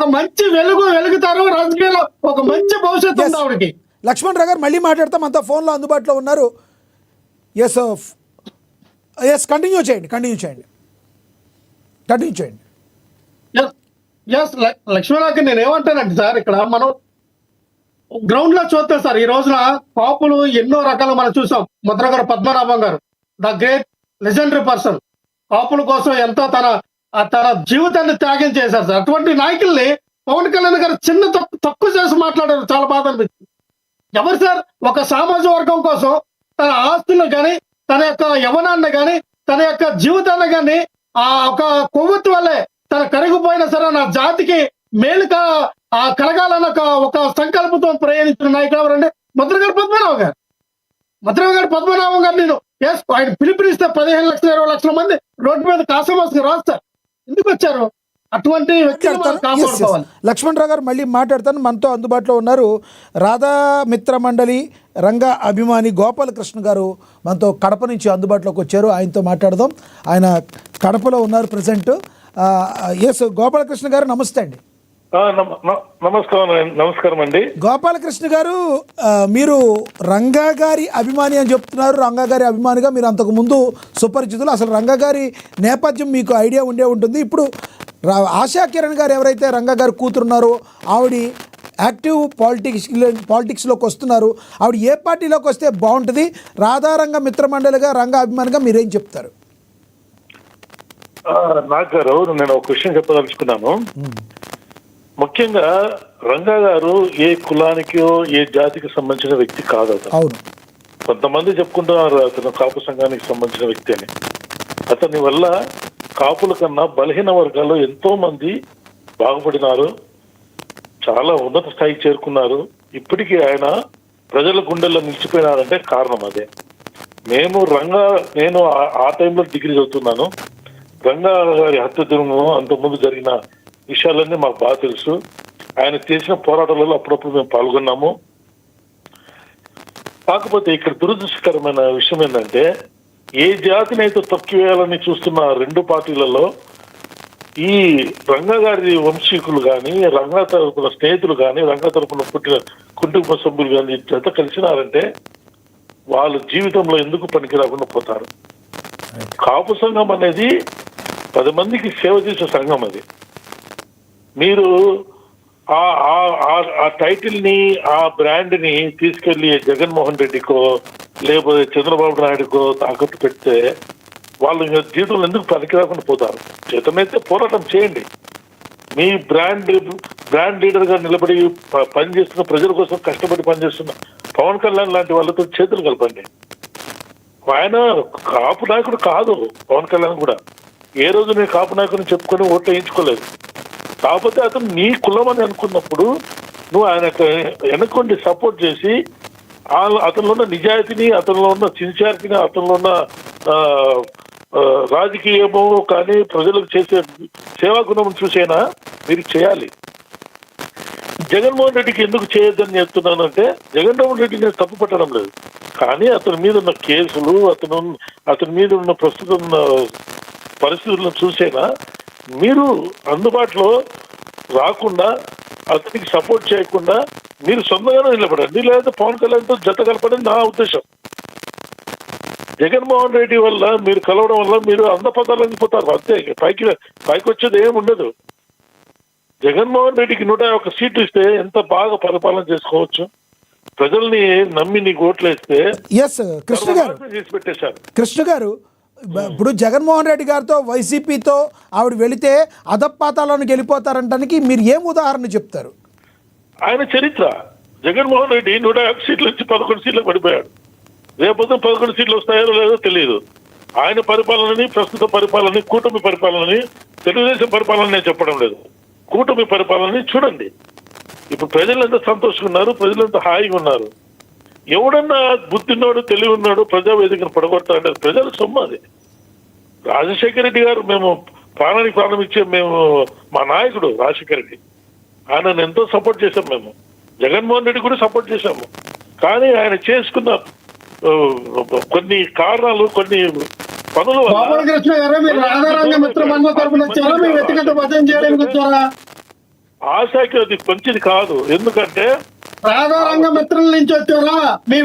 ఒక మంచి వెలుగుతారు రాజకీయాల్లో, ఒక మంచి భవిష్యత్తు ఉంది ఆవిడకి. లక్ష్మణ్ రావు గారు మళ్ళీ మాట్లాడతాం, అంతా ఫోన్లో అందుబాటులో ఉన్నారు. ఎస్ ఎస్ కంటిన్యూ చేయండి. లక్ష్మణాకి నేను ఏమంటానంటే సార్, ఇక్కడ మనం గ్రౌండ్ లో చూస్తే సార్, ఈ రోజున కాపులు ఎన్నో రకాలు మనం చూసాం. ముద్రగడ పద్మనాభం గారు, ద గ్రేట్ లెజెండరీ పర్సన్, కాపుల కోసం ఎంతో తన జీవితాన్ని త్యాగం చేశారు సార్. అటువంటి నాయకుల్ని పవన్ కళ్యాణ్ గారు చిన్న తక్కువ చేసి మాట్లాడారు. చాలా బాధ అనిపించింది. ఎవరు సార్ ఒక సామాజిక వర్గం కోసం తన ఆస్తులను కానీ, తన యొక్క యవనాన్ని కానీ, తన యొక్క జీవితాన్ని కానీ ఆ ఒక కొవ్వొత్తు వల్లే తన కరిగిపోయినా సరే నా జాతికి మేలు కలగాలన్న ఒక సంకల్పంతో ప్రయాణించిన నాయకుడు ఎవరంటే ముద్రగడ పద్మనాభం గారు. నేను ఆయన పిలుపునిస్తే 15 లక్షల 20 లక్షల మంది రోడ్డు మీద కాసమాసుకు రాస్తారు. ఎందుకు వచ్చారు? అటువంటి వ్యక్తులు కాపాడుకోవాలి. లక్ష్మణ్ రావు గారు మళ్ళీ మాట్లాడతాను. మనతో అందుబాటులో ఉన్నారు రాధా మిత్ర మండలి రంగా అభిమాని గోపాలకృష్ణ గారు, మనతో కడప నుంచి అందుబాటులోకి వచ్చారు. ఆయనతో మాట్లాడదాం. ఆయన కడపలో ఉన్నారు ప్రజెంట్. ఎస్ గోపాలకృష్ణ గారు, నమస్తే అండి. నమస్కారం అండి. గోపాలకృష్ణ గారు, మీరు రంగా గారి అభిమాని అని చెప్తున్నారు. రంగా గారి అభిమానిగా మీరు అంతకు ముందు సుపరిచితులు. అసలు రంగా గారి నేపథ్యం మీకు ఐడియా ఉండే ఉంటుంది. ఇప్పుడు ఆశా కిరణ్ గారు ఎవరైతే రంగా గారు కూతురున్నారో ఆవిడ యాక్టివ్ పాలిటిక్స్లోకి వస్తున్నారు. ఆవిడ ఏ పార్టీలోకి వస్తే బాగుంటుంది? రాధారంగ మిత్రమండలిగా రంగా అభిమానిగా మీరేం చెప్తారు? నాకు గారు, నేను ఒక విషయం చెప్పదలుచుకున్నాను. ముఖ్యంగా రంగా గారు ఏ కులానికో ఏ జాతికి సంబంధించిన వ్యక్తి కాదు. అవును, కొంతమంది చెప్పుకుంటున్నారు అతను కాపు సంఘానికి సంబంధించిన వ్యక్తి అని. అతని వల్ల కాపుల కన్నా బలహీన వర్గాల్లో ఎంతో మంది బాగుపడినారు, చాలా ఉన్నత స్థాయికి చేరుకున్నారు. ఇప్పటికీ ఆయన ప్రజల గుండెల్లో నిలిచిపోయినారంటే కారణం అదే. నేను ఆ టైంలో డిగ్రీ చదువుతున్నాను. రంగా గారి హత్య దినము అంతకుముందు జరిగిన విషయాలన్నీ మాకు బాగా తెలుసు. ఆయన చేసిన పోరాటాలలో అప్పుడప్పుడు మేము పాల్గొన్నాము. కాకపోతే ఇక్కడ దురదృష్టకరమైన విషయం ఏంటంటే, ఏ జాతిని అయితే తొక్కివేయాలని చూస్తున్న రెండు పార్టీలలో ఈ రంగా గారి వంశీకులు కానీ, రంగా తరపున స్నేహితులు కానీ, రంగా తరపున పుట్టిన కుటుంబ సభ్యులు కానీ జత కలిసినారంటే వాళ్ళ జీవితంలో ఎందుకు పనికి రాకుండా పోతారు. కాపు సంఘం అనేది 10 మందికి సేవ చేసే సంఘం. అది మీరు ఆ టైటిల్ ని, ఆ బ్రాండ్ ని తీసుకెళ్లి జగన్మోహన్ రెడ్డికో లేకపోతే చంద్రబాబు నాయుడుకో తాకట్టు పెడితే వాళ్ళు జీవితంలో ఎందుకు పనికి రాకుండా పోతారు. చేతనైతే పోరాటం చేయండి. మీ బ్రాండ్ లీడర్ గా నిలబడి పనిచేస్తున్న, ప్రజల కోసం కష్టపడి పనిచేస్తున్న పవన్ కళ్యాణ్ లాంటి వాళ్ళతో చేతులు కలపండి. ఆయన కాపు నాయకుడు కాదు. పవన్ కళ్యాణ్ కూడా ఏ రోజు నేను కాపు నాయకుడిని చెప్పుకొని ఓట్లు వేయించుకోలేదు. కాకపోతే అతను నీ కులం అని అనుకున్నప్పుడు నువ్వు ఆయన వెనక్కుండి సపోర్ట్ చేసి అతనిలో ఉన్న నిజాయితీని, అతనిలో ఉన్న సిన్సియారిటీని, అతనిలో ఉన్న రాజకీయము కానీ ప్రజలకు చేసే సేవా గుణం చూసైనా మీరు చేయాలి. జగన్మోహన్ రెడ్డికి ఎందుకు చేయొద్దని చెప్తున్నానంటే, జగన్మోహన్ రెడ్డి నేను తప్పు పట్టడం లేదు, కానీ అతని మీద ఉన్న కేసులు, అతని మీద ఉన్న ప్రస్తుతం పరిస్థితులను చూసైనా మీరు అందుబాటులో రాకుండా, అతనికి సపోర్ట్ చేయకుండా మీరు సొంతంగానే నిలబడండి, లేదా పవన్ కళ్యాణ్తో జత కలపడం నా ఉద్దేశం. జగన్మోహన్ రెడ్డి వల్ల మీరు కలవడం వల్ల మీరు అందపదాలని పోతారు అంతే. పైకి వచ్చేది ఏమి ఉండదు. జగన్మోహన్ రెడ్డికి 101 సీట్లు ఇస్తే ఎంత బాగా పరిపాలన చేసుకోవచ్చు. ప్రజల్ని నమ్మి నీకు ఓట్లు వేస్తే కృష్ణ గారు, ఇప్పుడు జగన్మోహన్ రెడ్డి గారితో వైసీపీతో ఆవిడ వెళితే అధపాతాలను గెలిపోతారంటానికి మీరు ఏం ఉదాహరణ చెప్తారు? ఆయన చరిత్ర. జగన్మోహన్ రెడ్డి 101 సీట్ల నుంచి 11 సీట్లకు పడిపోయాడు. రేపొద్దు 11 సీట్లు వస్తాయో లేదో తెలియదు. ఆయన పరిపాలనని, ప్రస్తుత పరిపాలనని, కూటమి పరిపాలనని, తెలుగుదేశం పరిపాలన నేను చెప్పడం లేదు, కూటమి పరిపాలనని చూడండి. ఇప్పుడు ప్రజలు ఎంత సంతోషంగా ఉన్నారు, ప్రజలు ఎంత హాయిగా ఉన్నారు. ఎవడన్నా బుద్ధిన్నాడు, తెలివి ఉన్నాడు ప్రజావేదికను పడగొడతాడంటే ప్రజల సొమ్ము అది. రాజశేఖర రెడ్డి గారు, మేము ప్రాణానికి ప్రాణం ఇచ్చే మా నాయకుడు రాజశేఖర రెడ్డి, ఆయనను ఎంతో సపోర్ట్ చేశాం. మేము జగన్మోహన్ రెడ్డి కూడా సపోర్ట్ చేశాము. కానీ ఆయన చేసుకున్న కొన్ని కారణాలు, కొన్ని పనులు ఆశకి అది మంచిది కాదు. ఎందుకంటే రాధారంగ మిత్రుల నుంచి వచ్చారా మీ